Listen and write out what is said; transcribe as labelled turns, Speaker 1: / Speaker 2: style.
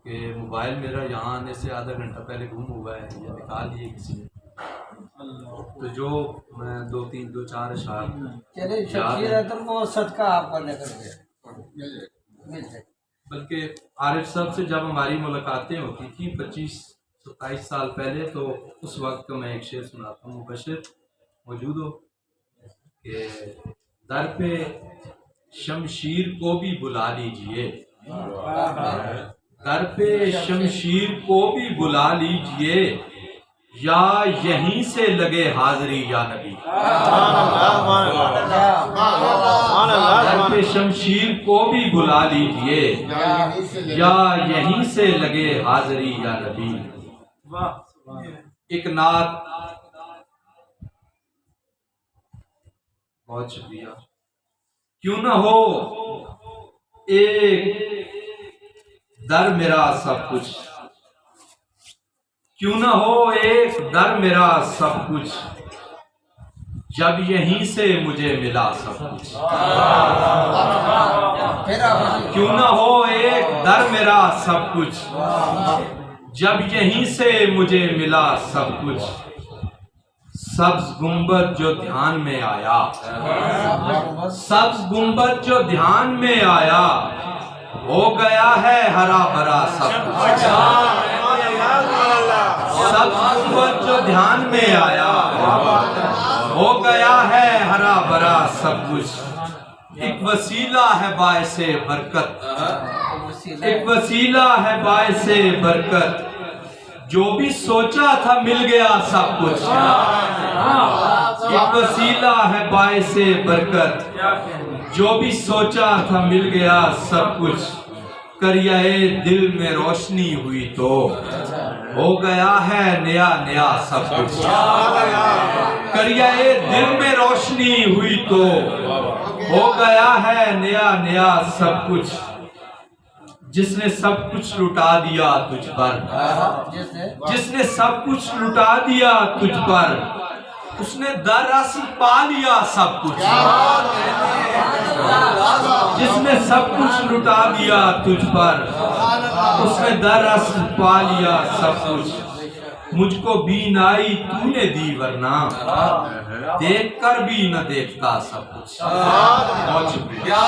Speaker 1: کہ موبائل میرا یہاں آنے سے آدھا گھنٹہ پہلے گم ہوا ہے یا نکال لیے کسی نے، تو جو میں دو چار اشعار
Speaker 2: چلے شخصیت کو صدقہ آپ کا نکل گیا.
Speaker 1: بلکہ عارف صاحب سے جب ہماری ملاقاتیں ہوتی تھیں 25-27 سال پہلے، تو اس وقت کا میں ایک شعر سناتا ہوں. مبشر موجود ہو کہ در پہ شمشیر کو بھی بلا لیجئے، در پہ شمشیر کو بھی بلا لیجئے، یا یہیں سے لگے حاضری یا نبی. در پہ شمشیر کو بھی بلا لیجئے، یا یہیں سے لگے حاضری یا نبی. ایک نعت. بہت شکریہ. کیوں نہ ہو ایک در میرا سب کچھ، کیوں نہ ہو ایک در میرا سب کچھ، جب یہیں سے مجھے ملا سب کچھ. کیوں نہ ہو ایک در میرا سب کچھ، جب یہیں سے مجھے ملا سب کچھ. سبز گنبد جو دھیان میں آیا، سبز گنبد جو دھیان میں آیا، ہو گیا ہے ہرا بھرا سب کچھ. سبز گنبد جو دھیان میں آیا، ہو گیا ہے ہرا بھرا سب کچھ. ایک وسیلہ ہے باعث برکت، ایک وسیلہ ہے باعث برکت، جو بھی سوچا تھا مل گیا سب کچھ. ایک وسیلہ ہے باعث برکت، جو بھی سوچا تھا مل گیا سب کچھ. کریائے دل میں روشنی ہوئی تو ہو گیا ہے نیا نیا سب کچھ. کریائے دل میں روشنی ہوئی تو ہو گیا ہے نیا نیا سب کچھ. جس نے سب کچھ لٹا دیا تجھ پر، جس نے سب کچھ لٹا دیا تجھ پر، اس نے در اصل پا لیا سب کچھ. جس نے سب کچھ لٹا دیا تجھ پر، اس نے در اصل پا لیا سب کچھ. مجھ کو بینائی تو نے دی ورنہ دیکھ کر بھی نہ دیکھتا سب کچھ. بہت شکریہ.